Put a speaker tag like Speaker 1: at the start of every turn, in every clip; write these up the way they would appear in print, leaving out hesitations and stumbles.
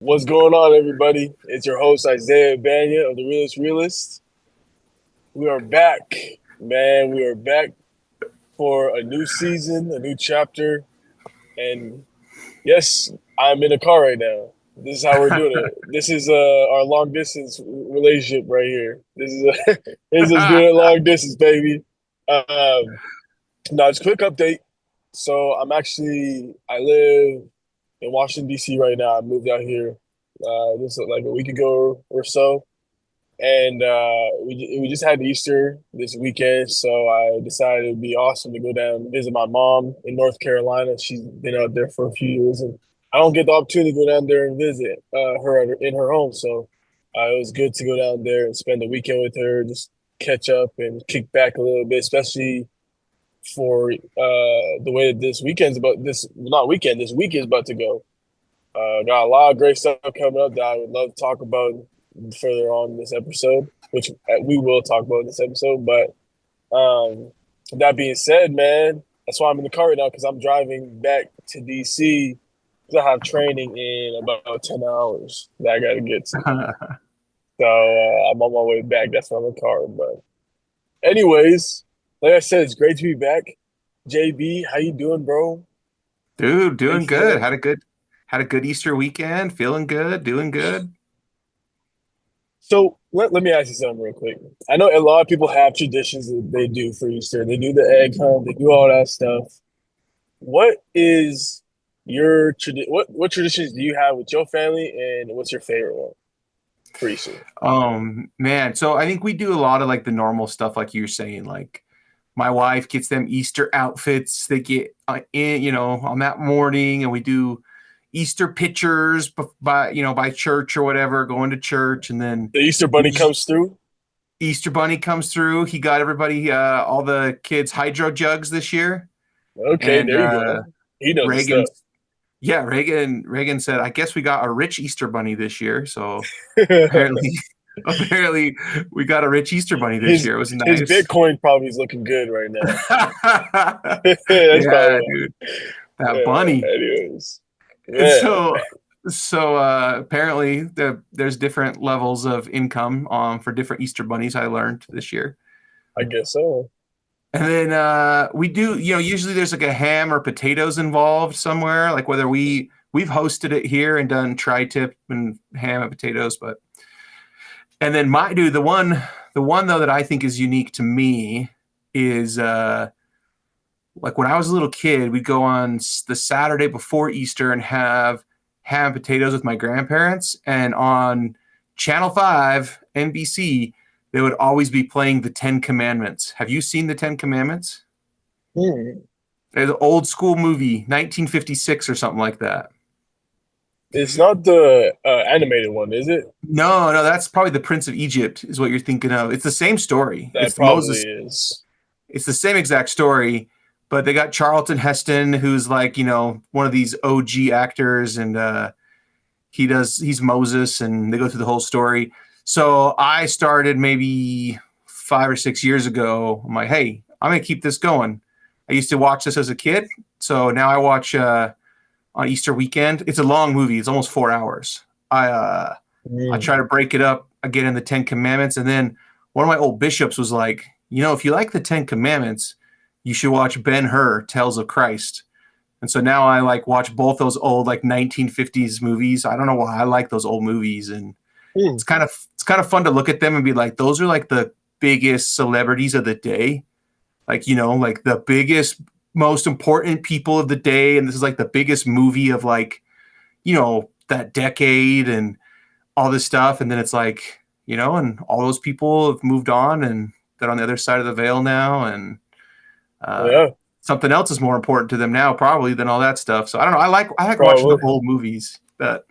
Speaker 1: What's going on, everybody? It's your host, Isaiah Bagnah of the Realest Realist. We are back, man. We are back for a new season, a new chapter. And yes, I'm in a car right now. This is how we're doing it. This is our long distance relationship right here. This is this is us doing it long distance, baby. Now, just quick update. So I live in Washington D.C. right now. I moved out here this like a week ago or so, and we just had Easter this weekend. So I decided it'd be awesome to go down and visit my mom in North Carolina. She's been out there for a few years, and I don't get the opportunity to go down there and visit her in her home. So it was good to go down there and spend the weekend with her, just catch up and kick back a little bit, especially for the way that this weekend's about this not weekend this week is about to go. Got a lot of great stuff coming up that I would love to talk about further on in this episode, which we will talk about in this episode. But that being said, man, that's why I'm in the car right now because I'm driving back to DC because I have training in about 10 hours that I got to get to. So I'm on my way back. That's why I'm in the car. But anyways, like I said, it's great to be back. JB, how you doing, bro?
Speaker 2: Dude,
Speaker 1: How you
Speaker 2: doing good.
Speaker 1: feeling?
Speaker 2: Had a good Easter weekend. Feeling good, doing good.
Speaker 1: So let me ask you something real quick. I know a lot of people have traditions that they do for Easter. They do the egg hunt, they do all that stuff. What is your what traditions do you have with your family, and what's your favorite one for Easter?
Speaker 2: Man, so I think we do a lot of like the normal stuff like you're saying. Like my wife gets them Easter outfits. They get in, on that morning, and we do Easter pictures by church or whatever, going to church, and then
Speaker 1: The Easter
Speaker 2: we
Speaker 1: Bunny comes through.
Speaker 2: Easter Bunny comes through. He got everybody, all the kids, hydro jugs this year,
Speaker 1: Okay,
Speaker 2: and
Speaker 1: there you go. He knows his
Speaker 2: Reagan
Speaker 1: stuff.
Speaker 2: Yeah, Reagan said, "I guess we got a rich Easter bunny this year." So apparently, apparently we got a rich Easter bunny this
Speaker 1: his
Speaker 2: year. It was
Speaker 1: his
Speaker 2: nice.
Speaker 1: Bitcoin probably is looking good right now. That's
Speaker 2: Yeah,
Speaker 1: probably
Speaker 2: dude,
Speaker 1: why.
Speaker 2: that
Speaker 1: Yeah.
Speaker 2: bunny.
Speaker 1: Anyways,
Speaker 2: And
Speaker 1: man,
Speaker 2: so apparently there's different levels of income for different Easter bunnies. I learned this year.
Speaker 1: I guess so.
Speaker 2: And then we do, usually there's like a ham or potatoes involved somewhere, like whether we've hosted it here and done tri-tip and ham and potatoes, but and then my dude, the one though that I think is unique to me is like when I was a little kid, we'd go on the Saturday before Easter and have ham and potatoes with my grandparents, and on Channel 5, NBC, they would always be playing the Ten Commandments. Have you seen the Ten Commandments?
Speaker 1: Hmm.
Speaker 2: It's an old school movie, 1956 or something like that.
Speaker 1: It's not the animated one, is it?
Speaker 2: No, no, that's probably the Prince of Egypt, is what you're thinking of. It's the same story.
Speaker 1: That
Speaker 2: It's
Speaker 1: probably
Speaker 2: Moses.
Speaker 1: is.
Speaker 2: It's the same exact story, but they got Charlton Heston, who's like, one of these OG actors, and he's Moses, and they go through the whole story. So I started maybe 5 or 6 years ago. I'm like, hey, I'm gonna keep this going. I used to watch this as a kid, so now I watch on Easter weekend. It's a long movie. It's almost 4 hours. I try
Speaker 1: Mm.
Speaker 2: to break it up again in the Ten Commandments, and then one of my old bishops was like, if you like the Ten Commandments, you should watch Ben Hur, Tales of Christ. And so now I like watch both those old like 1950s movies. I don't know why I like those old movies, and
Speaker 1: Mm.
Speaker 2: it's kind of fun to look at them and be like, those are like the biggest celebrities of the day, like like the biggest, most important people of the day, and this is like the biggest movie of like that decade and all this stuff, and then it's like and all those people have moved on and they're on the other side of the veil now, and uh,
Speaker 1: Yeah,
Speaker 2: something else is more important to them now probably than all that stuff. So I don't know. I like watching the
Speaker 1: probably.
Speaker 2: old movies. But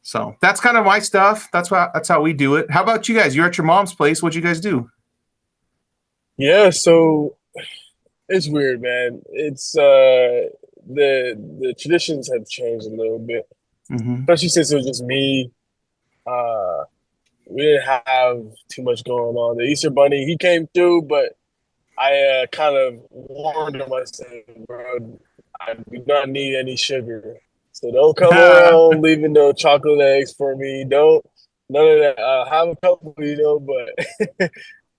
Speaker 2: so that's kind of my stuff. That's how we do it. How about you guys? You're at your mom's place. What'd you guys do?
Speaker 1: Yeah, so it's weird, man. It's the traditions have changed a little bit,
Speaker 2: Mm-hmm.
Speaker 1: especially since it was just me. Uh, we didn't have too much going on. The Easter Bunny, he came through, but I kind of warned him. I said, "Bro, I do not need any sugar." So don't come around leaving no chocolate eggs for me. Don't none of that. I'll have a couple, but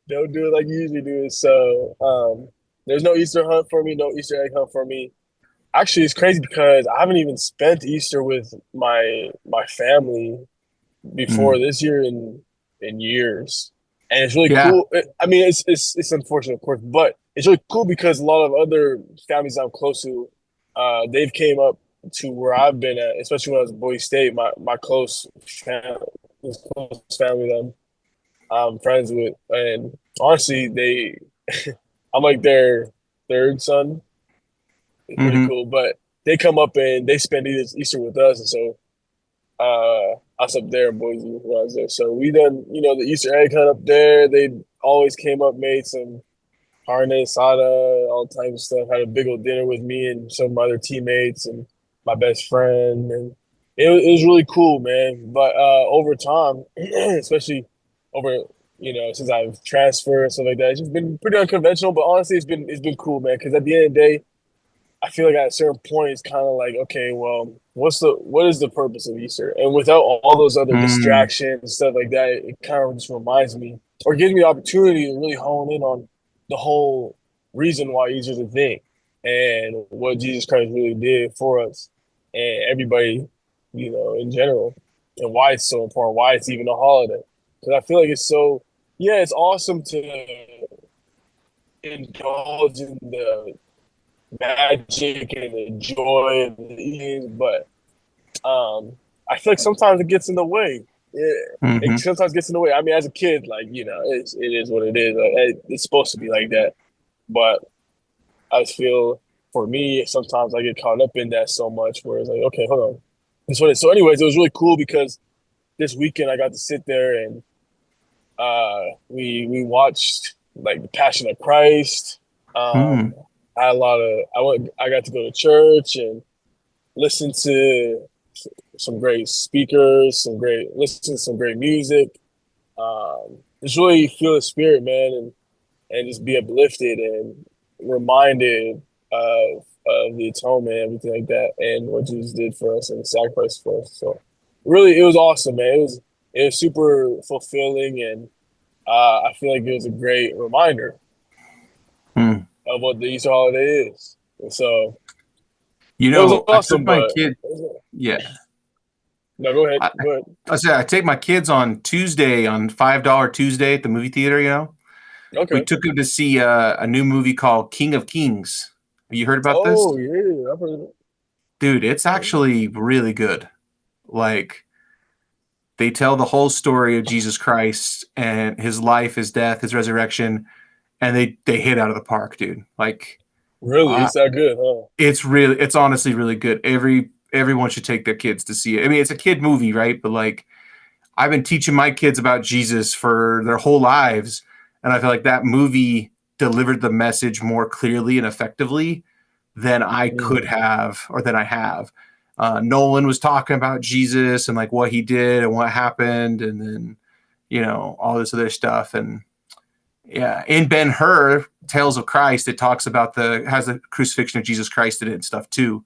Speaker 1: don't do it like you usually do. So there's no Easter hunt for me, no Easter egg hunt for me. Actually, it's crazy because I haven't even spent Easter with my family before
Speaker 2: Mm.
Speaker 1: this year in years, and it's really
Speaker 2: Yeah.
Speaker 1: cool. I mean, it's unfortunate, of course, but it's really cool because a lot of other families I'm close to, they've came up to where I've been at, especially when I was at Boise State. My close family that I'm friends with, and honestly, I'm like their third son. It's pretty
Speaker 2: Hmm.
Speaker 1: cool, but they come up and they spend Easter with us, and so I was up there in Boise when I was there. So we done, the Easter egg hunt up there. They always came up, made some carne asada, all types of stuff. Had a big old dinner with me and some of my other teammates and my best friend, and it was really cool, man. But over time, especially over since I've transferred and stuff like that, it's just been pretty unconventional. But honestly, it's been cool, man. Because at the end of the day, I feel like at a certain point, it's kind of like, okay, well, what is the purpose of Easter? And without all those other
Speaker 2: Mm.
Speaker 1: distractions and stuff like that, it kind of just reminds me or gives me the opportunity to really hone in on the whole reason why Easter's a thing and what Jesus Christ really did for us and everybody, in general, and why it's so important, why it's even a holiday. Because I feel like it's so, yeah, it's awesome to indulge in the magic and the joy of the eating, but I feel like sometimes it gets in the way. It
Speaker 2: Hmm.
Speaker 1: sometimes gets in the way. I mean, as a kid, like it is what it is. It's supposed to be like that, but I just feel for me sometimes I get caught up in that so much, where it's like, okay, hold on, this one. So, anyways, it was really cool because this weekend I got to sit there and we watched like the Passion of Christ. Um,
Speaker 2: Mm.
Speaker 1: I had a lot of I got to go to church and listen to some great speakers, listen to some great music. Just really feel the spirit, man, and just be uplifted and reminded of the atonement, and everything like that, and what Jesus did for us and the sacrifice for us. So, really, it was awesome, man. It was super fulfilling, and I feel like it was a great reminder
Speaker 2: Mm.
Speaker 1: of what the Easter holiday is. And so
Speaker 2: You
Speaker 1: it was
Speaker 2: know, I took
Speaker 1: awesome,
Speaker 2: my
Speaker 1: but
Speaker 2: kid. Yeah.
Speaker 1: no, go ahead.
Speaker 2: I,
Speaker 1: Go ahead.
Speaker 2: I said I take my kids on Tuesday on $5 Tuesday at the movie theater. We
Speaker 1: Okay.
Speaker 2: took them to see a new movie called King of Kings. Have you heard about this?
Speaker 1: Oh yeah, I've heard of
Speaker 2: Dude, it's
Speaker 1: it.
Speaker 2: actually really good. Like they tell the whole story of Jesus Christ and his life, his death, his resurrection, and they hit out of the park, dude. Like
Speaker 1: Really,
Speaker 2: uh,
Speaker 1: it's that good, huh?
Speaker 2: it's honestly really good. Everyone should take their kids to see it. I mean, it's a kid movie, right? But like I've been teaching my kids about Jesus for their whole lives, and I feel like that movie delivered the message more clearly and effectively than I could
Speaker 1: Mm,
Speaker 2: have or than I have. Nolan was talking about Jesus and like what he did and what happened, and then all this other stuff. And yeah, in Ben Hur, Tales of Christ, it talks about has the crucifixion of Jesus Christ in it and stuff too.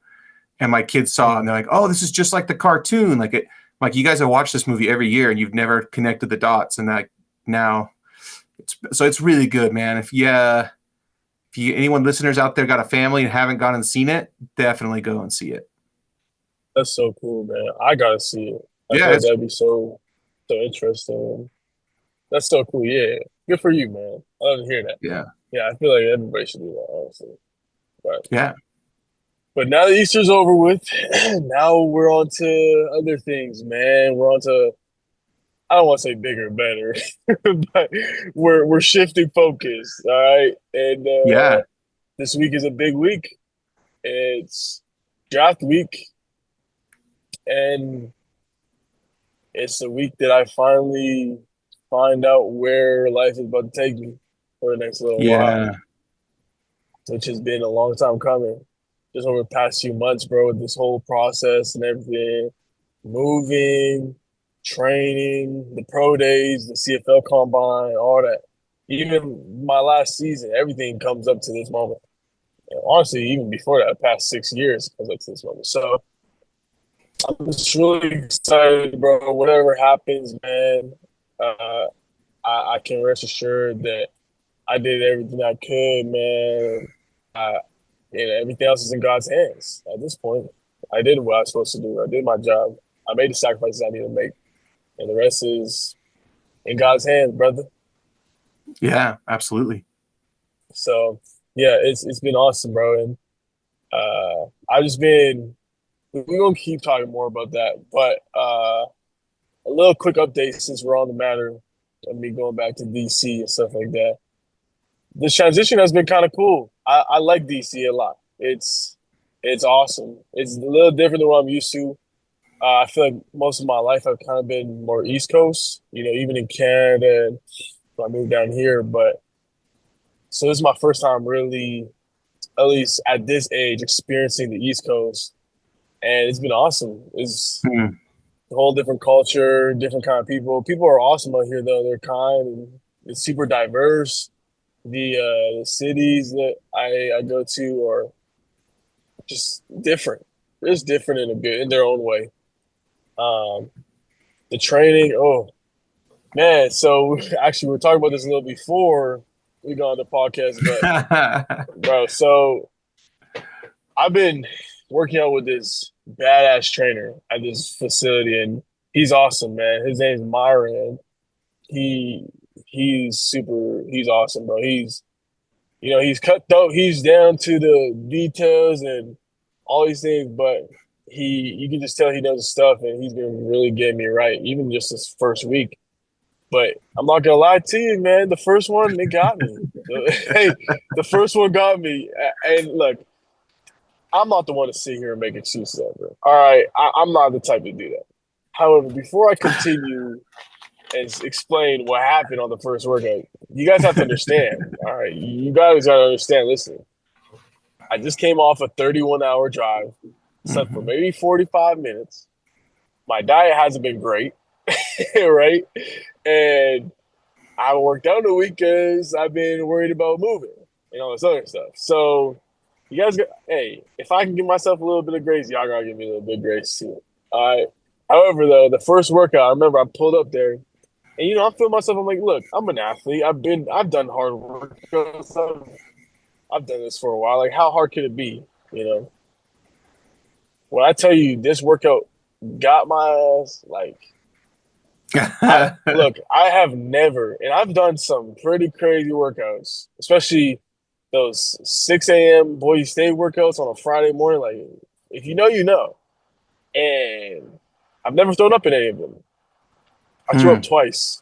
Speaker 2: And my kids saw it and
Speaker 1: mm.
Speaker 2: they're like, "Oh, this is just like the cartoon." Like you guys have watched this movie every year and you've never connected the dots, and that now it's really good, man. If you anyone listeners out there got a family and haven't gone and seen it, definitely go and see it.
Speaker 1: That's so cool, man. I gotta see it. I
Speaker 2: Yeah,
Speaker 1: feel like
Speaker 2: it's
Speaker 1: that'd be so interesting. That's so cool. Yeah, good for you, man. I love to hear that.
Speaker 2: yeah,
Speaker 1: Yeah, I feel like everybody should do that, honestly. But
Speaker 2: yeah,
Speaker 1: now that Easter's over with, now we're on to other things, man. We're on to I don't want to say bigger and better, but we're shifting focus. All right, and
Speaker 2: yeah,
Speaker 1: this week is a big week. It's draft week, and it's the week that I finally find out where life is about to take me for the next little while,
Speaker 2: yeah,
Speaker 1: which has been a long time coming. Just over the past few months, bro, with this whole process and everything, moving, training, the pro days, the CFL combine, all that. Even my last season, everything comes up to this moment. And honestly, even before that, past 6 years comes up to this moment. So I'm just really excited, bro. Whatever happens, man, uh, I can rest assured that I did everything I could, man. I, everything else is in God's hands at this point. I did what I was supposed to do. I did my job. I made the sacrifices I need to make, and the rest is in God's hands, brother.
Speaker 2: Yeah, absolutely.
Speaker 1: So yeah, it's been awesome, bro. And I've just been. We're gonna keep talking more about that, but a little quick update since we're on the matter of me going back to DC and stuff like that. This transition has been kind of cool. I like DC a lot. It's awesome. It's a little different than what I'm used to. I feel like most of my life I've kind of been more East Coast, even in Canada. And I moved down here, but so this is my first time really, at least at this age, experiencing the East Coast, and it's been awesome. It's
Speaker 2: Hmm.
Speaker 1: a whole different culture, different kind of people. People are awesome out here, though. They're kind and it's super diverse. The cities that I go to are just different. They're just different in their own way. Um, the training, oh man. So actually, we were talking about this a little before we got on the podcast, but bro, so I've been working out with this badass trainer at this facility, and he's awesome, man. His name's Myron. He he's super. He's awesome, bro. He's cutthroat. He's down to the details and all these things, but you can just tell he knows his stuff, and he's been really getting me right, even just this first week. But I'm not gonna lie to you, man. The first one, it got me. Hey, the first one got me. And look, I'm not the one to sit here and make excuses ever. All right, I'm not the type to do that. However, before I continue and explain what happened on the first workout, you guys have to understand. All right, you guys gotta understand. Listen, I just came off a 31-hour drive, slept for
Speaker 2: Mhm.
Speaker 1: maybe 45 minutes. My diet hasn't been great, right? And I haven't worked out in a week because I've been worried about moving and all this other stuff. So you guys, hey, if I can give myself a little bit of grace, y'all gotta give me a little bit of grace too. All right. However, though, the first workout, I remember I pulled up there, and I'm feeling myself. I'm like, look, I'm an athlete. I've done hard workouts. I've done this for a while. Like, how hard could it be? You know, when I tell you this workout got my ass, like, I have never, and I've done some pretty crazy workouts, especially those 6 a.m. Boise State workouts on a Friday morning. Like, if you know, you know. And I've never thrown up in any of them. I threw up
Speaker 2: Hmm.
Speaker 1: twice.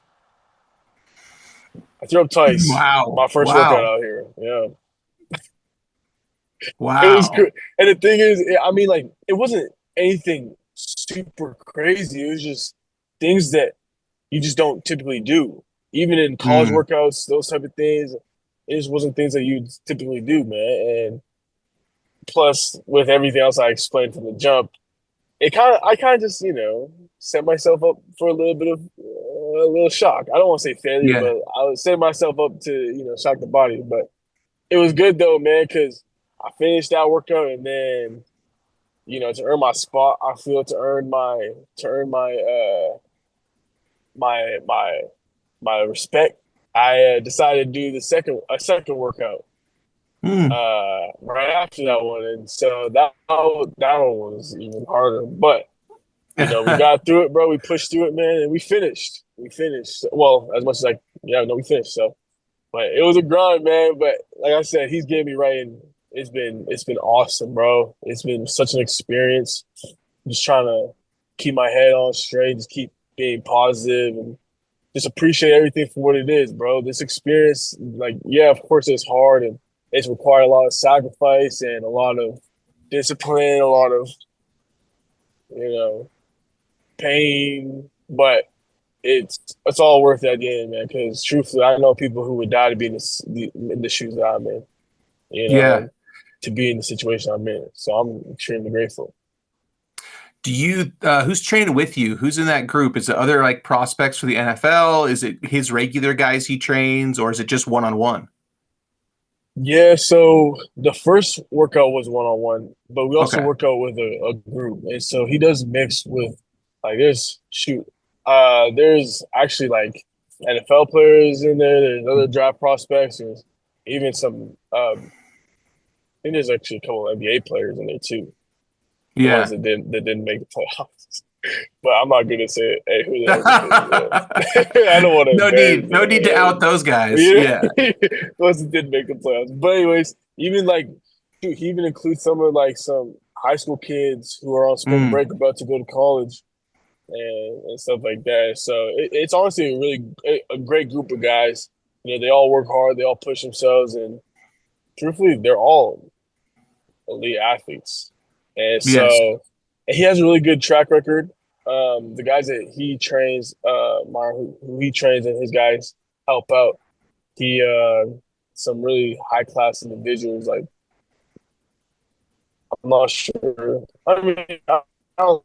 Speaker 1: I threw up twice.
Speaker 2: Wow.
Speaker 1: My first workout
Speaker 2: Wow.
Speaker 1: out here. Yeah, it was
Speaker 2: Wow.
Speaker 1: good. And the thing is, I mean, like, it wasn't anything super crazy. It was just things that you just don't typically do. Even in college
Speaker 2: Hmm.
Speaker 1: workouts, those type of things, it just wasn't things that you typically do, man. And plus, with everything else I explained from the jump, I kind of just, set myself up for a little bit of a little shock. I don't want to say failure,
Speaker 2: Yeah.
Speaker 1: but I was setting myself up to, shock the body. But it was good though, man, because I finished that workout, and then, to earn my spot, I feel to earn my my respect. I decided to do a second workout
Speaker 2: Hmm.
Speaker 1: right after that one, and so that one was even harder. But we got through it, bro. We pushed through it, man, and we finished. We finished well as much as yeah, no, we finished. So, but it was a grind, man. But like I said, he's getting me right, and it's been awesome, bro. It's been such an experience. Just trying to keep my head on straight, just keep being positive, and just appreciate everything for what it is, bro. This experience, like, yeah, of course it's hard and it's required a lot of sacrifice and a lot of discipline, a lot of, you know, pain, but it's all worth it at the end, man. Because truthfully, I know people who would die to be in the shoes that I'm in,
Speaker 2: Yeah.
Speaker 1: and to be in the situation I'm in. So I'm extremely grateful.
Speaker 2: Do you who's training with you? Who's in that group? Is it other like prospects for the NFL? Is it his regular guys he trains, or is it just one on one?
Speaker 1: Yeah, so the first workout was one on one, but we also
Speaker 2: Okay.
Speaker 1: work out with a group. And so he does mix with like there's actually like NFL players in there, there's other draft prospects, there's even some I think there's actually a couple of NBA players in there too. The ones
Speaker 2: Yeah.
Speaker 1: that didn't make the playoffs. But I'm not gonna say hey who the hell I don't want to embarrass
Speaker 2: No need to out
Speaker 1: them.
Speaker 2: those guys.
Speaker 1: Yeah,
Speaker 2: Yeah.
Speaker 1: the ones that didn't make the playoffs. But anyways, even like shoot, he even includes some of like some high school kids who are on spring
Speaker 2: Mm,
Speaker 1: break about to go to college and stuff like that. So it's honestly a great group of guys. You know, they all work hard, they all push themselves, and truthfully, they're all elite athletes. And
Speaker 2: yes.
Speaker 1: so and he has a really good track record. The guys that he trains, who he trains and his guys help out, he some really high class individuals. Like I'm not sure. I mean, I don't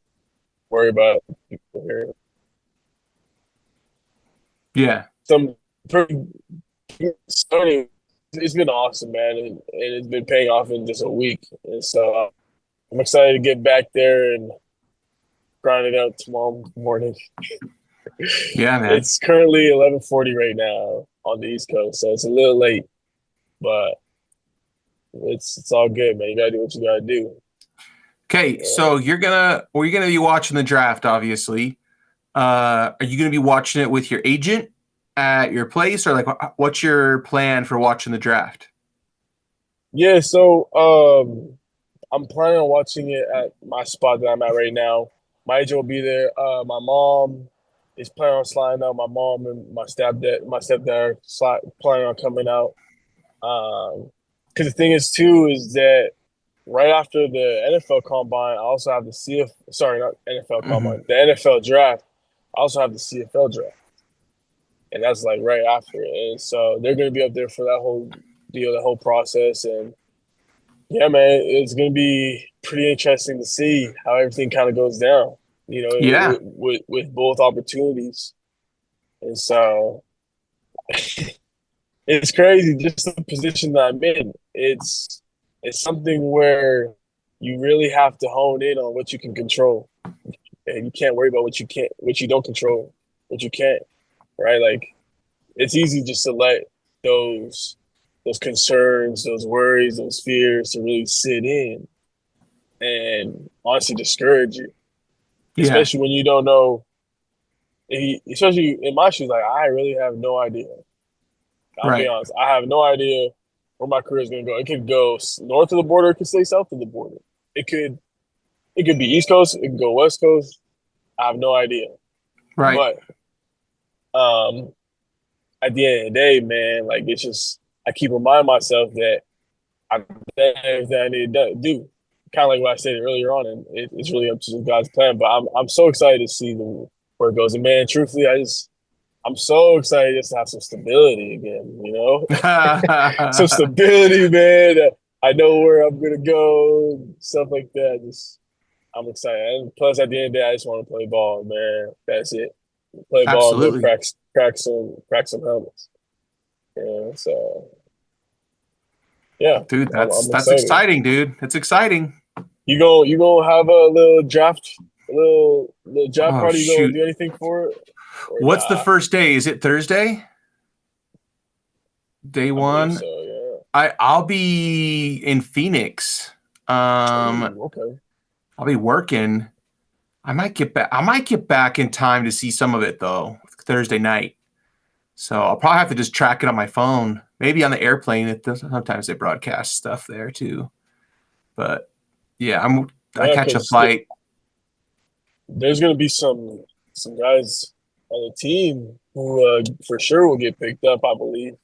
Speaker 1: worry about people here.
Speaker 2: Yeah.
Speaker 1: Some pretty starting. It's been awesome, man, and it's been paying off in just a week. And so I'm excited to get back there and grind it out tomorrow morning.
Speaker 2: Yeah, man.
Speaker 1: It's currently 11:40 right now on the East Coast, so it's a little late, but it's all good, man. You gotta do what you gotta do.
Speaker 2: Okay, so you're gonna be watching the draft, obviously. Are you gonna be watching it with your agent at your place, or like what's your plan for watching the draft?
Speaker 1: Yeah, so I'm planning on watching it at my spot that I'm at right now. My agent will be there. My mom is planning on sliding out. My mom and my stepdad are planning on coming out. Because the thing is too is that right after the NFL Combine, I also have the sorry, not NFL
Speaker 2: Hmm.
Speaker 1: Combine, the NFL Draft. I also have the CFL Draft, and that's like right after. And so they're going to be up there for that whole deal, the whole process, and yeah, man, it's going to be pretty interesting to see how everything kind of goes down. You know,
Speaker 2: Yeah,
Speaker 1: with both opportunities, and so it's crazy just the position that I'm in. It's something where you really have to hone in on what you can control, and you can't worry about what you don't control, what you can't. Right? Like it's easy just to let those concerns, those worries, those fears to really sit in and honestly discourage you,
Speaker 2: yeah,
Speaker 1: especially when you don't know. Especially in my shoes, like I really have no idea. I'll be
Speaker 2: right,
Speaker 1: honest, I have no idea where my career is going to go. It could go north of the border, it could stay south of the border. It could it could be East Coast, it could go West Coast. I have no idea.
Speaker 2: right.
Speaker 1: But um, at the end of the day, man, like it's just I keep reminding myself that I've done everything I need to do. Kind of like what I said earlier on, and it's really up to God's plan. But I'm so excited to see where it goes. And man, truthfully, I'm so excited just to have some stability again. You know, some stability, man. I know where I'm gonna go, stuff like that. Just I'm excited. And plus, at the end of the day, I just want to play ball, man. That's it. Play ball and go
Speaker 2: Absolutely,
Speaker 1: crack some helmets. Yeah, so yeah,
Speaker 2: dude.
Speaker 1: I'm
Speaker 2: That's
Speaker 1: excited.
Speaker 2: exciting, dude. It's exciting.
Speaker 1: You gonna have a little draft, little draft
Speaker 2: Oh
Speaker 1: party? You gonna
Speaker 2: shoot,
Speaker 1: do anything for it or
Speaker 2: what's the
Speaker 1: nah?
Speaker 2: first day? Is it Thursday? Day
Speaker 1: I believe
Speaker 2: one.
Speaker 1: so. Yeah.
Speaker 2: I'll be in Phoenix. Um,
Speaker 1: Ooh, okay.
Speaker 2: I'll be working. I might get back in time to see some of it though. Thursday night. So I'll probably have to just track it on my phone. Maybe on the airplane. Sometimes they broadcast stuff there too. But yeah, I
Speaker 1: Yeah,
Speaker 2: catch a
Speaker 1: because
Speaker 2: flight.
Speaker 1: there's gonna be some guys on the team who for sure will get picked up. I believe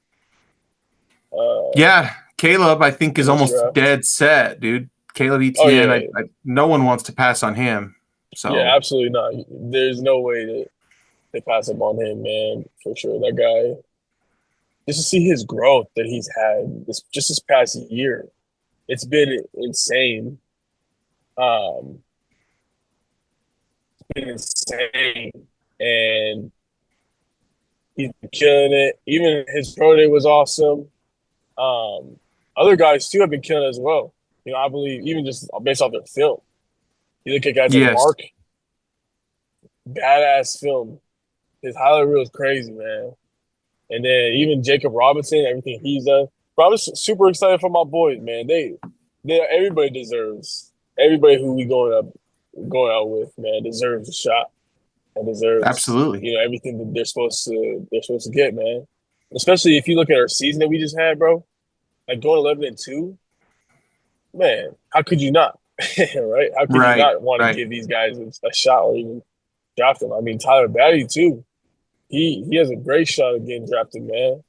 Speaker 1: uh,
Speaker 2: Yeah, Caleb, I think
Speaker 1: in
Speaker 2: is
Speaker 1: this
Speaker 2: almost
Speaker 1: draft.
Speaker 2: dead set, dude. Caleb
Speaker 1: Oh
Speaker 2: Etienne,
Speaker 1: yeah,
Speaker 2: no one wants to pass on him.
Speaker 1: yeah,
Speaker 2: So
Speaker 1: absolutely not. There's no way that they pass up on him, man. For sure, that guy. Just to see his growth that he's had this past year, it's been insane. It's been insane, and he's been killing it. Even his pro day was awesome. Um, other guys too have been killing as well. I believe even just based off their film. You look at guys like
Speaker 2: Yes,
Speaker 1: Mark, badass film. His highlight reel is crazy, man. And then even Jacob Robinson, everything he's done. But I was super excited for my boys, man. They everybody deserves everybody who we going out with, man, deserves a shot and deserves
Speaker 2: absolutely.
Speaker 1: everything that they're supposed to get, man. Especially if you look at our season that we just had, bro. Like going 11-2, man. How could you not? Right? How could you
Speaker 2: Right,
Speaker 1: not want to
Speaker 2: right,
Speaker 1: give these guys a shot or even draft them? I mean, Tyler Batty too. He has a great shot at getting drafted, man.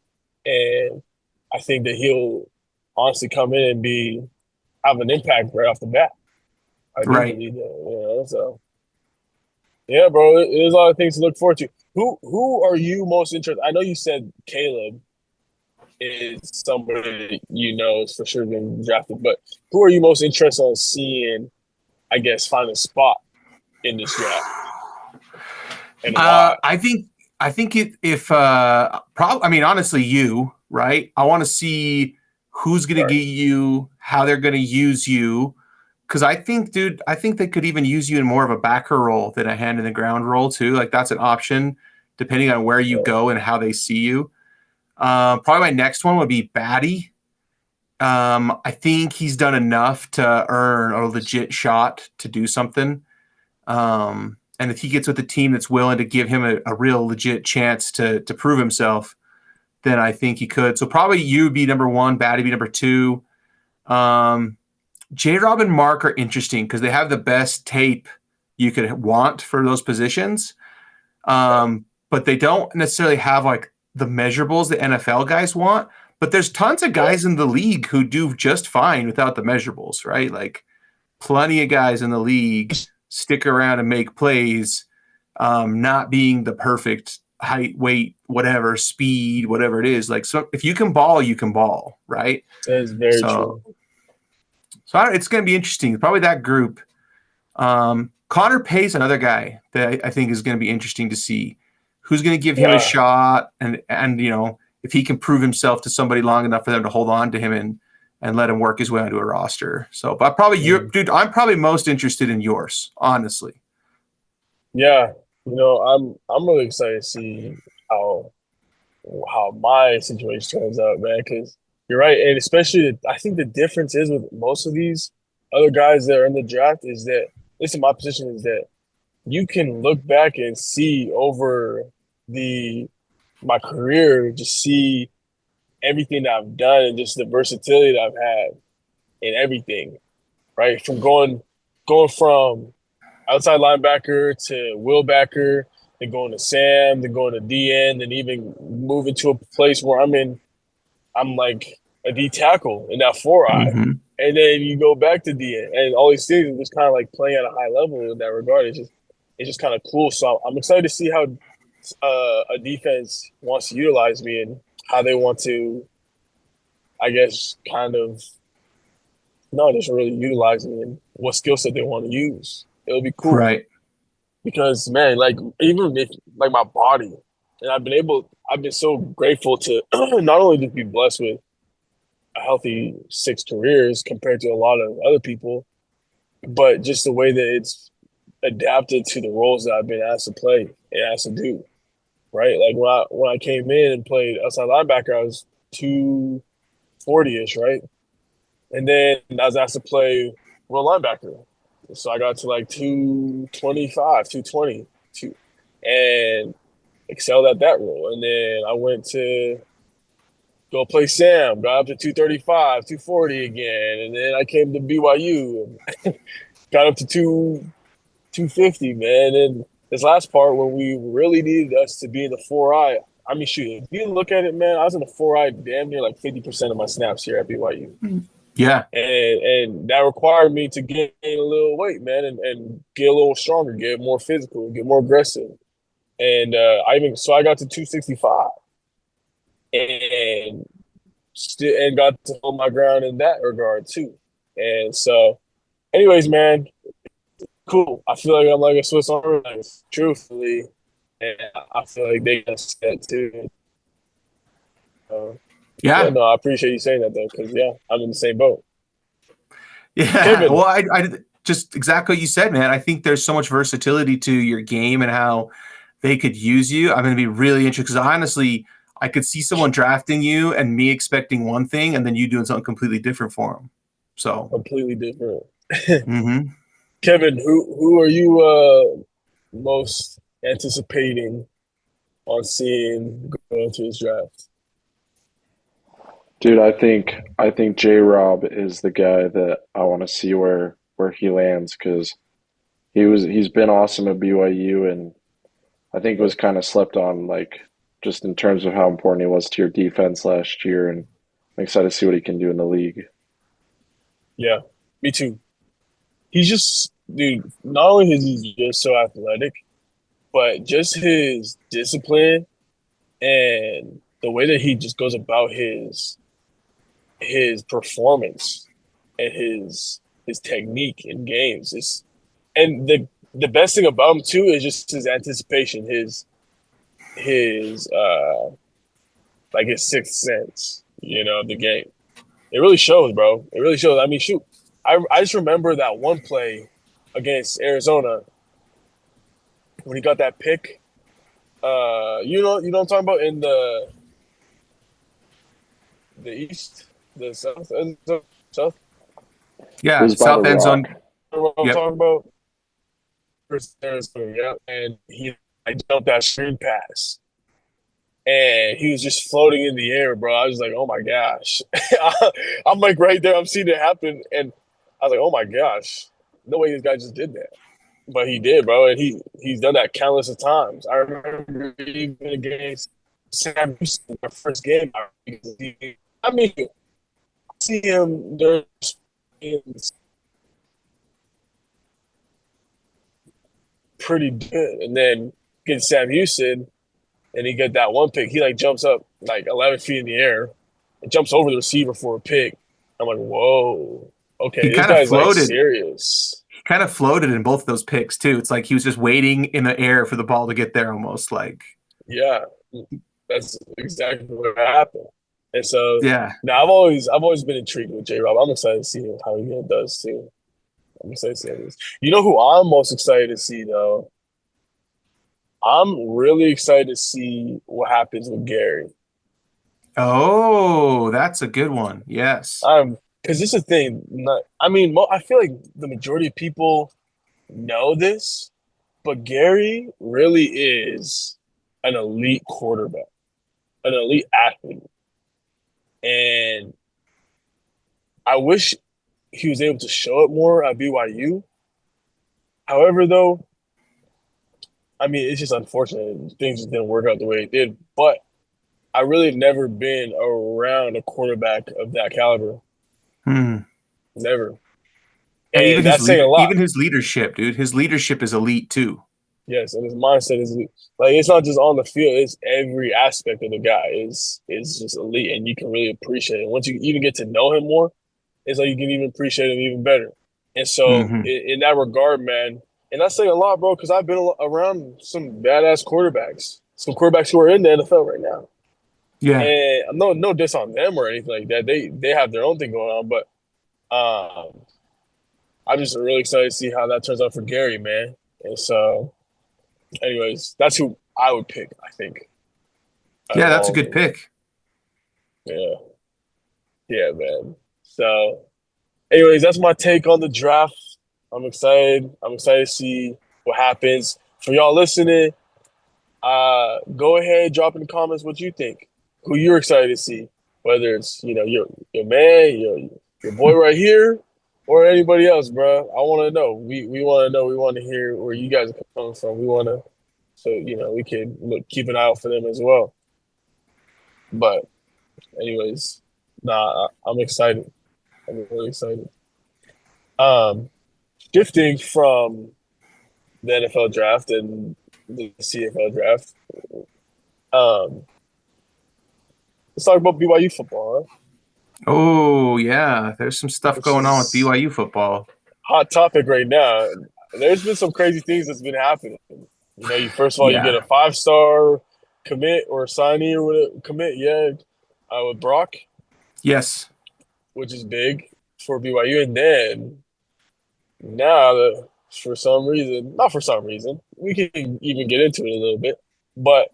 Speaker 1: And I think that he'll honestly come in and be have an impact right off the bat. I do
Speaker 2: right.
Speaker 1: believe that. So yeah, bro, there's a lot of things to look forward to. Who are you most interested? I know you said Caleb is somebody that is for sure being drafted, but who are you most interested in seeing? I guess find a spot in this draft and why?
Speaker 2: I think if I mean honestly you, right? I want to see who's going to
Speaker 1: Right.
Speaker 2: get you, how they're going to use you. Because I think, dude, I think they could even use you in more of a backer role than a hand in the ground role too. Like that's an option depending on where you
Speaker 1: Yeah.
Speaker 2: go and how they see you. Probably my next one would be Batty. I think he's done enough to earn a legit shot to do something. And if he gets with a team that's willing to give him a real legit chance to prove himself, then I think he could. So probably you would be number one, Batty be number two. Um, J. Rob and Mark are interesting because they have the best tape you could want for those positions.
Speaker 1: Right.
Speaker 2: But they don't necessarily have like the measurables the NFL guys want. But there's tons of
Speaker 1: Yeah.
Speaker 2: guys in the league who do just fine without the measurables, right? Like plenty of guys in the league stick around and make plays, not being the perfect height, weight, whatever, speed, whatever it is. Like, so if you can ball, you can ball, right?
Speaker 1: That is very
Speaker 2: So,
Speaker 1: true.
Speaker 2: it's going to be interesting. Probably that group. Connor Pace, another guy that I think is going to be interesting to see who's going to give him a
Speaker 1: Yeah.
Speaker 2: shot, and if he can prove himself to somebody long enough for them to hold on to him and let him work his way onto a roster. So, but probably you,
Speaker 1: Mm.
Speaker 2: dude. I'm probably most interested in yours, honestly.
Speaker 1: Yeah. I'm really excited to see how how my situation turns out, man. Because you're right, and especially I think the difference is with most of these other guys that are in the draft is that, at least in my position, is that you can look back and see over the my career, just see everything that I've done and just the versatility that I've had in everything, right? From going from outside linebacker to Will backer, then going to Sam, then going to DN, then even moving to a place where I'm like a D tackle in that 4-eye.
Speaker 2: Mm-hmm.
Speaker 1: And then you go back to DN. And all these things are just kind of like playing at a high level in that regard. It's just kind of cool. So I'm excited to see how a defense wants to utilize me and how they want to, I guess, kind of not just really utilize me and what skill set they want to use. It'll be cool.
Speaker 2: Right.
Speaker 1: Because man, like even if like my body, and I've been so grateful to not only just be blessed with a healthy 6 careers compared to a lot of other people, but just the way that it's adapted to the roles that I've been asked to play and asked to do. Right, like when I came in and played outside linebacker, I was 240 ish, right, and then I was asked to play real linebacker, so I got to like 225, 220, and excelled at that role. And then I went to go play Sam, got up to 235, 240 again. And then I came to BYU and got up to 250, man. And this last part when we really needed us to be in the 4-eye, I mean, shoot, if you look at it, man, I was in the 4-eye damn near like 50% of my snaps here at BYU.
Speaker 2: Yeah.
Speaker 1: And that required me to gain a little weight, man, and get a little stronger, get more physical, get more aggressive. And I got to 265 and and got to hold my ground in that regard too. And so, anyways, man, cool. I feel like I'm like a Swiss Army knife, truthfully, and I feel like they got set too. Uh, Yeah,
Speaker 2: Yeah.
Speaker 1: no, I appreciate you saying that though, because yeah, I'm in the same boat.
Speaker 2: Yeah.
Speaker 1: Kevin,
Speaker 2: Well, I just exactly what you said, man. I think there's so much versatility to your game and how they could use you. I'm going to be really interested because honestly, I could see someone drafting you and me expecting one thing and then you doing something completely different for them. So,
Speaker 1: completely different.
Speaker 2: mhm.
Speaker 1: Kevin, who are you most anticipating on seeing go into his draft?
Speaker 3: Dude, I think J Rob is the guy that I want to see where he lands because he's been awesome at BYU and I think was kind of slept on like just in terms of how important he was to your defense last year and I'm excited to see what he can do in the league.
Speaker 1: Yeah, me too. He's just, dude, not only is he just so athletic, but just his discipline and the way that he just goes about his performance and his technique in games is and the best thing about him too is just his anticipation, his like his sixth sense, of the game. It really shows, bro. It really shows. I mean, shoot, I just remember that one play against Arizona when he got that pick. You know what I'm talking about in the East, the South, and the South.
Speaker 3: It
Speaker 2: Yeah,
Speaker 3: was by the
Speaker 2: South end
Speaker 3: rock.
Speaker 2: zone.
Speaker 1: You know what I'm
Speaker 2: Yep.
Speaker 1: talking about? Versus Arizona, yeah. And I jumped that screen pass, and he was just floating in the air, bro. I was like, oh my gosh. I'm like right there. I'm seeing it happen, and I was like, oh my gosh, no way this guy just did that. But he did, bro, and he's done that countless of times. I remember even against Sam Houston, our first game. I mean, see him there pretty good, and then get Sam Houston, and he get that one pick. He like jumps up like 11 feet in the air, and jumps over the receiver for a pick. I'm like, whoa,
Speaker 2: He
Speaker 1: okay, this
Speaker 2: kind of
Speaker 1: guy's like
Speaker 2: floated.
Speaker 1: serious.
Speaker 2: He kind of floated in both of those picks too. It's like he was just waiting in the air for the ball to get there almost like
Speaker 1: Yeah, that's exactly what happened. And so
Speaker 2: yeah.
Speaker 1: now I've always been intrigued with J Rob. I'm excited to see how he does too. I'm excited to see how this. You know who I'm most excited to see though? I'm really excited to see what happens with Gary.
Speaker 2: Oh, that's a good one. Yes.
Speaker 1: I'm because this is the thing. I mean, I feel like the majority of people know this, but Gary really is an elite quarterback, an elite athlete, and I wish he was able to show it more at BYU. However, though, I mean, it's just unfortunate things just didn't work out the way it did. But I really have never been around a quarterback of that caliber.
Speaker 2: Hmm.
Speaker 1: Never.
Speaker 2: And
Speaker 1: And that's saying a lot.
Speaker 2: even his leadership, dude. His leadership is elite too.
Speaker 1: Yes, and his mindset is like it's not just on the field; it's every aspect of the guy is just elite, and you can really appreciate it. Once you even get to know him more, it's like you can even appreciate him even better. And so,
Speaker 2: Hmm.
Speaker 1: in that regard, man, and that's saying a lot, bro, because I've been around some badass quarterbacks, some quarterbacks who are in the NFL right now,
Speaker 2: Yeah.
Speaker 1: and no diss on them or anything like that. They have their own thing going on, but I'm just really excited to see how that turns out for Gary, man. And so, anyways, that's who I would pick. I think out
Speaker 2: Yeah,
Speaker 1: of
Speaker 2: that's a
Speaker 1: all of
Speaker 2: good
Speaker 1: them,
Speaker 2: pick.
Speaker 1: yeah, yeah, man. So, anyways, that's my take on the draft. I'm excited. I'm excited to see what happens. For y'all listening, go ahead, drop in the comments what you think, who you're excited to see, whether it's your man, your boy right here, or anybody else, bro. I want to know. We want to know. We want to hear where you guys are coming from. We want to, so we can keep an eye out for them as well. But anyways, I'm excited. I'm really excited. Um, Shifting from the NFL draft and the CFL draft. Um, let's talk about BYU football, huh?
Speaker 2: Oh, yeah. There's some stuff
Speaker 1: Which
Speaker 2: going on with
Speaker 1: is
Speaker 2: BYU football.
Speaker 1: hot topic right now. There's been some crazy things that's been happening. You first of all you get
Speaker 2: Yeah.
Speaker 1: a 5-star commit or signee or whatever commit, yeah. with Brock,
Speaker 2: Yes.
Speaker 1: which is big for BYU, and then now for some reason, not for some reason, we can even get into it a little bit, but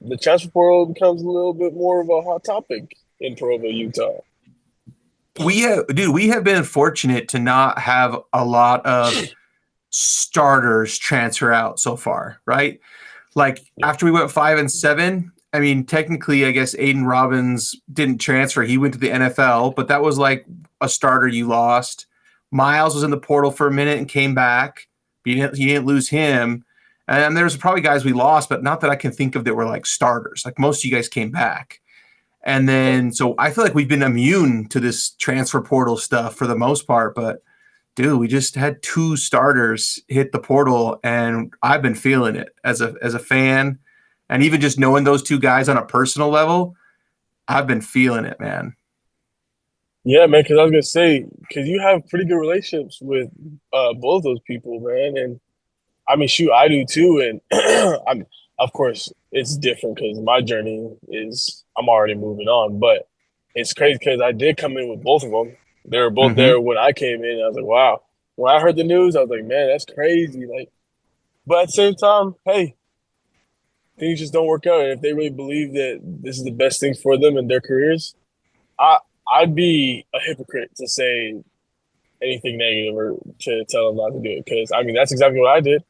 Speaker 1: the transfer portal becomes a little bit more of a hot topic in Provo, Utah.
Speaker 2: We have been fortunate to not have a lot of starters transfer out so far, right? Like
Speaker 1: Yeah.
Speaker 2: after we went 5-7, I mean, technically, I guess Aiden Robbins didn't transfer. He went to the NFL, but that was like a starter you lost. Miles was in the portal for a minute and came back. You didn't lose him. And there's probably guys we lost, but not that I can think of that were like starters. Like most of you guys came back. And then, so I feel like we've been immune to this transfer portal stuff for the most part. But dude, we just had 2 starters hit the portal, and I've been feeling it as a fan, and even just knowing those 2 guys on a personal level, I've been feeling it, man.
Speaker 1: Yeah, man, because I was gonna say, because you have pretty good relationships with both those people, man, and I mean, shoot, I do too, and I'm of course it's different because my journey is I'm already moving on, but it's crazy because I did come in with both of them. They were both
Speaker 2: Mm-hmm.
Speaker 1: there when I came in. I was like, wow. When I heard the news, I was like, man, that's crazy. Like, but at the same time, hey, things just don't work out. And if they really believe that this is the best thing for them and their careers, I I'd be a hypocrite to say anything negative or to tell them not to do it because I mean that's exactly what I did.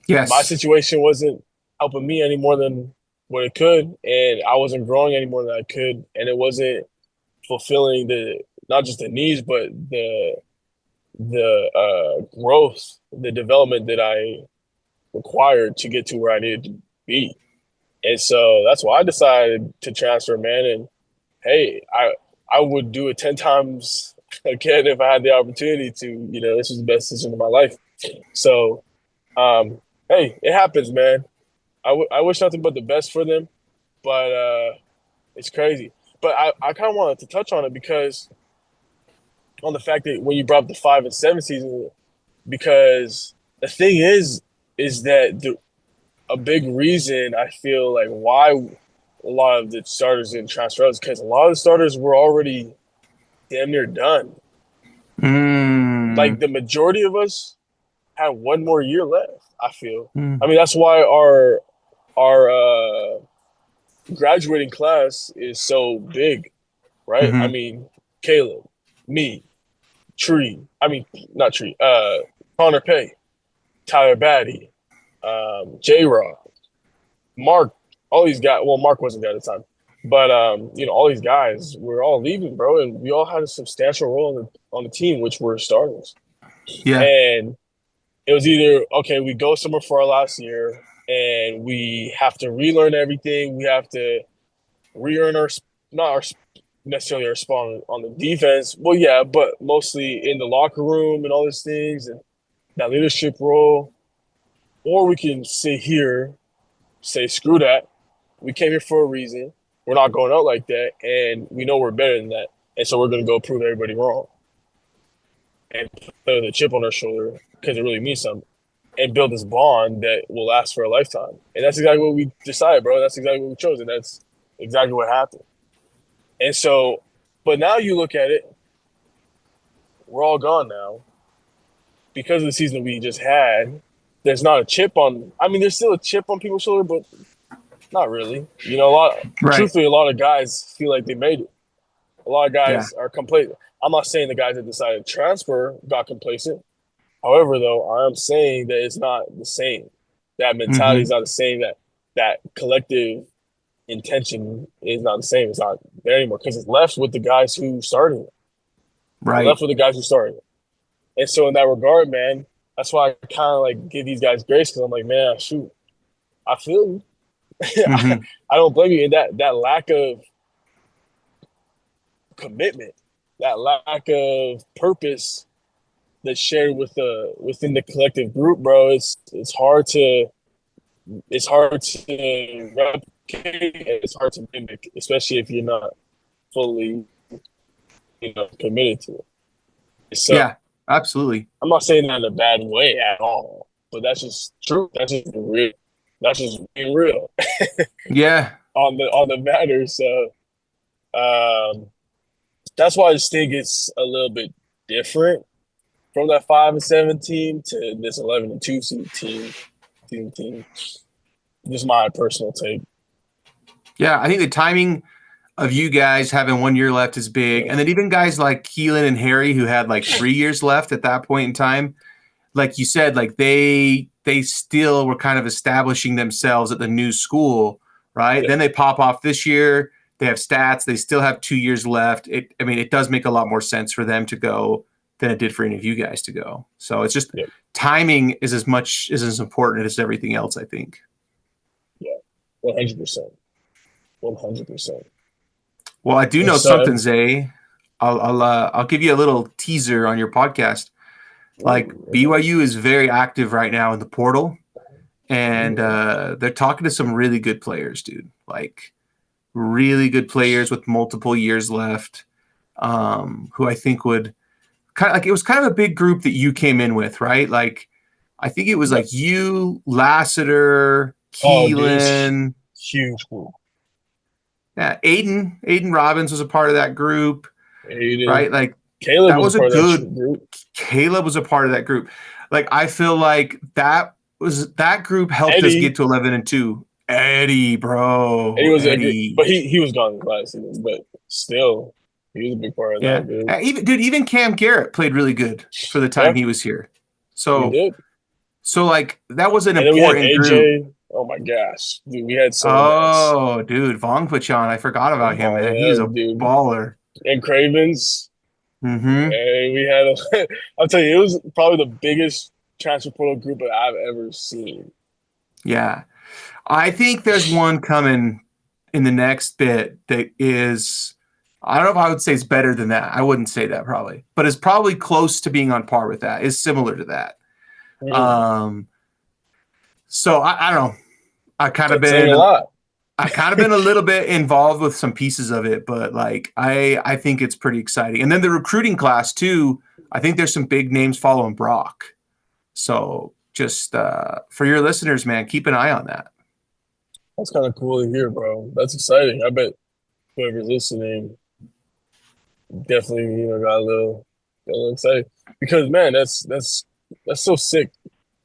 Speaker 1: My
Speaker 2: Yes.
Speaker 1: situation wasn't helping me any more than what it could, and I wasn't growing any more than I could, and it wasn't fulfilling the not just the needs but the growth, the development that I required to get to where I needed to be. And so that's why I decided to transfer, man. And hey, I would do it 10 times again if I had the opportunity to. You know, this was the best decision of my life. So, hey, it happens, man. I wish nothing but the best for them, but it's crazy. But I kind of wanted to touch on it because on the fact that when you brought up the 5-7 season, because the thing is that a big reason I feel like why a lot of the starters didn't transfer out is because a lot of the starters were already damn near done. Like
Speaker 2: Mm.
Speaker 1: the majority of us had one more year left. I feel. I
Speaker 2: Mm.
Speaker 1: mean, that's why our graduating class is so big, right? I
Speaker 2: Mm-hmm.
Speaker 1: mean, Caleb, me, Tree. I mean, not Tree. Connor Pay, Tyler Batty, J. Rob, Mark. All these guys. Well, Mark wasn't there at the time, but you know, all these guys were all leaving, bro, and we all had a substantial role on the team, which were starters.
Speaker 2: Yeah.
Speaker 1: And it was either okay, we go somewhere for our last year, and we have to relearn everything. We have to re-earn our not our necessarily our spot on the defense. Well, yeah, but mostly in the locker room and all these things and that leadership role. Or we can sit here, say screw that. We came here for a reason. We're not going out like that, and we know we're better than that. And so we're going to go prove everybody wrong and put the chip on our shoulder because it really means something and build this bond that will last for a lifetime. And that's exactly what we decided, bro. That's exactly what we chose, and that's exactly what happened. And so, but now you look at it, we're all gone now because of the season we just had. There's not a chip on. I mean, there's still a chip on people's shoulder, but not really. You know,
Speaker 2: Right.
Speaker 1: truthfully, a lot of guys feel like they made it. A lot of
Speaker 2: Yeah.
Speaker 1: guys are complacent. I'm not saying the guys that decided to transfer got complacent. However, though, I am saying that it's not the same. That mentality
Speaker 2: Mm-hmm.
Speaker 1: is not the same. That collective intention is not the same. It's not there anymore because it's left with the guys who started it. It left
Speaker 2: Right.
Speaker 1: with the guys who started it. And so, in that regard, man, that's why I kind of like give these guys grace because I'm like, man, shoot, I feel you. I,
Speaker 2: Mm-hmm.
Speaker 1: I don't blame you. And that lack of commitment, that lack of purpose that's shared with the within the collective group, bro. It's hard to replicate. And it's hard to mimic, especially if you're not fully, committed to it. So
Speaker 2: Yeah. Absolutely.
Speaker 1: I'm not saying that in a bad way at all, but that's just true. That's just real. That's just being real
Speaker 2: Yeah.
Speaker 1: on the matter. So That's why I just think it's a little bit different from that 5-7 team to this 11-2 seed team. Just my personal take.
Speaker 2: Yeah, I think the timing of you guys having 1 year left is big.
Speaker 1: Yeah.
Speaker 2: And then even guys like Keelan and Harry who had like 3 years left at that point in time, like you said, like they still were kind of establishing themselves at the new school, right?
Speaker 1: Yeah.
Speaker 2: Then they pop off this year. They have stats. They still have 2 years left. It does make a lot more sense for them to go than it did for any of you guys to go. So it's just
Speaker 1: Yeah.
Speaker 2: timing is as important as everything else, I think.
Speaker 1: Yeah. 100%. 100%.
Speaker 2: Well, I do
Speaker 1: And
Speaker 2: know
Speaker 1: so,
Speaker 2: something, Zay. I'll give you a little teaser on your podcast. Like
Speaker 1: okay.
Speaker 2: BYU is very active right now in the portal, and they're talking to some really good players, dude. Like really good players with multiple years left, who I think would kind of like it was kind of a big group that you came in with, right? Like I think it was
Speaker 1: Yep.
Speaker 2: like you, Lassiter,
Speaker 1: Oh, dude, it's
Speaker 2: Keelan,
Speaker 1: huge.
Speaker 2: yeah, Aiden Robbins was a part of that group,
Speaker 1: Aiden.
Speaker 2: right? Like
Speaker 1: Caleb
Speaker 2: that
Speaker 1: was a
Speaker 2: was a
Speaker 1: part of
Speaker 2: good.
Speaker 1: that group.
Speaker 2: Caleb was a part of that group. Like I feel like that group helped us
Speaker 1: Eddie.
Speaker 2: get to 11-2. Eddie,
Speaker 1: Eddie
Speaker 2: bro,
Speaker 1: was a great,
Speaker 2: Eddie.
Speaker 1: but he was gone last season. But still, he was a big part of
Speaker 2: Yeah,
Speaker 1: that, dude.
Speaker 2: even Cam Garrett played really good for the
Speaker 1: Yeah,
Speaker 2: time he was here.
Speaker 1: he
Speaker 2: So
Speaker 1: did.
Speaker 2: like that was an
Speaker 1: And then we had
Speaker 2: important group.
Speaker 1: AJ. Oh my gosh, dude, we had so many guys.
Speaker 2: Oh, dude, Vong Pachan, I forgot about him, man. He's a
Speaker 1: Dude,
Speaker 2: baller.
Speaker 1: and Cravens.
Speaker 2: Mm-hmm.
Speaker 1: And we had, I'll tell you, it was probably the biggest transfer portal group that I've ever seen.
Speaker 2: Yeah. I think there's one coming in the next bit that is, I don't know if I would say it's better than that. I wouldn't say that probably, but it's probably close to being on par with that. Is similar to that.
Speaker 1: Mm.
Speaker 2: Um, so I don't know. I kind of
Speaker 1: Saying
Speaker 2: been
Speaker 1: a lot.
Speaker 2: I kind of been a little bit involved with some pieces of it, but like I think it's pretty exciting. And then the recruiting class too. I think there's some big names following Brock. So just for your listeners, man, keep an eye on that.
Speaker 1: That's kind of cool to hear, bro. That's exciting. I bet whoever's listening definitely, got a little excited because man, that's so sick.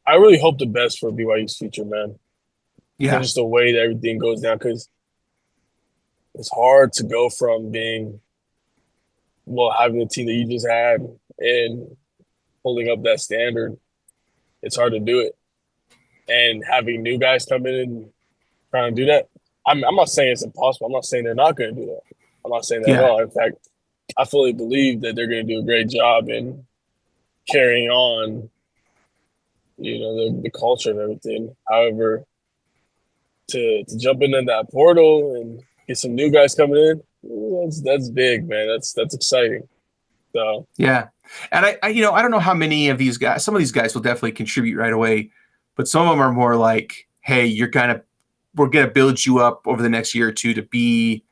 Speaker 1: I really hope the best for BYU's future, man. And
Speaker 2: Yeah,
Speaker 1: just the way that everything goes down, because it's hard to go from being, well, having the team that you just had and holding up that standard. It's hard to do it, and having new guys come in and trying to do that. I'm not saying it's impossible. I'm not saying they're not going to do that. I'm not saying that at
Speaker 2: yeah,
Speaker 1: all. In fact, I fully believe that they're going to do a great job in carrying on, the culture and everything. However, to jump into that portal and get some new guys coming in, that's big, man. That's exciting. So
Speaker 2: yeah. And I don't know how many of these guys. Some of these guys will definitely contribute right away, but some of them are more like, hey, we're gonna build you up over the next year or two to be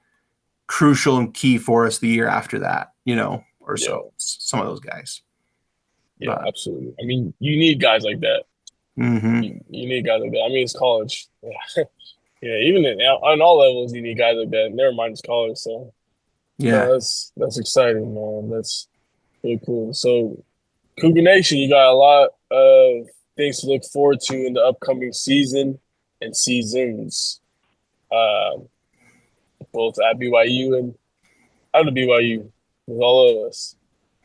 Speaker 2: crucial and key for us the year after that, or
Speaker 1: yeah,
Speaker 2: so. Some of those guys.
Speaker 1: yeah,
Speaker 2: But
Speaker 1: absolutely. I mean, you need guys like that.
Speaker 2: mm-hmm.
Speaker 1: You need guys like that. I mean, it's college. Yeah, yeah. Even on all levels, you need guys like that. Never mind, it's college. So
Speaker 2: Yeah.
Speaker 1: no, that's exciting, man. That's really cool. So Cougar Nation, you got a lot of things to look forward to in the upcoming season and seasons, um, both at BYU and out of BYU with all of us.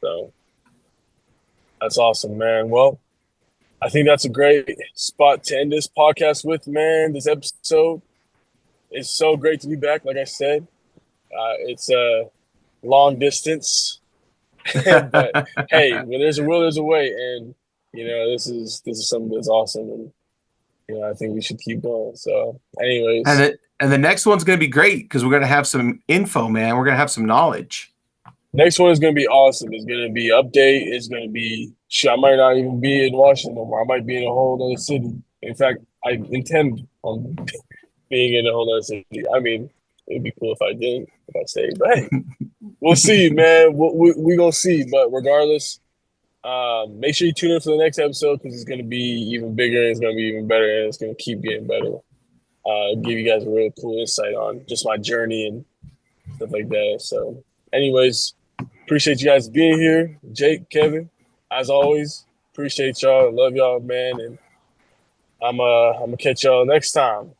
Speaker 1: So that's awesome, man. Well, I think that's a great spot to end this podcast with, man. This episode is so great to be back. Like I said, it's a long distance, but hey, when there's a will, there's a way, and this is something that's awesome, and I think we should keep going. So, anyways,
Speaker 2: And the next one's gonna be great because we're gonna have some info, man. We're gonna have some knowledge.
Speaker 1: next one is gonna be awesome. It's gonna be update. It's gonna be shit. I might not even be in Washington no more. I might be in a whole other city. In fact, I intend on being in a whole other city. I mean, it'd be cool if I didn't, if I stayed. But hey, we'll see, man. We gonna see. But regardless, make sure you tune in for the next episode because it's gonna be even bigger. And it's gonna be even better, and it's gonna keep getting better. Give you guys a real cool insight on just my journey and stuff like that. So, anyways, appreciate you guys being here, Jake, Kevin, as always. Appreciate y'all, love y'all, man, and I'm gonna catch y'all next time.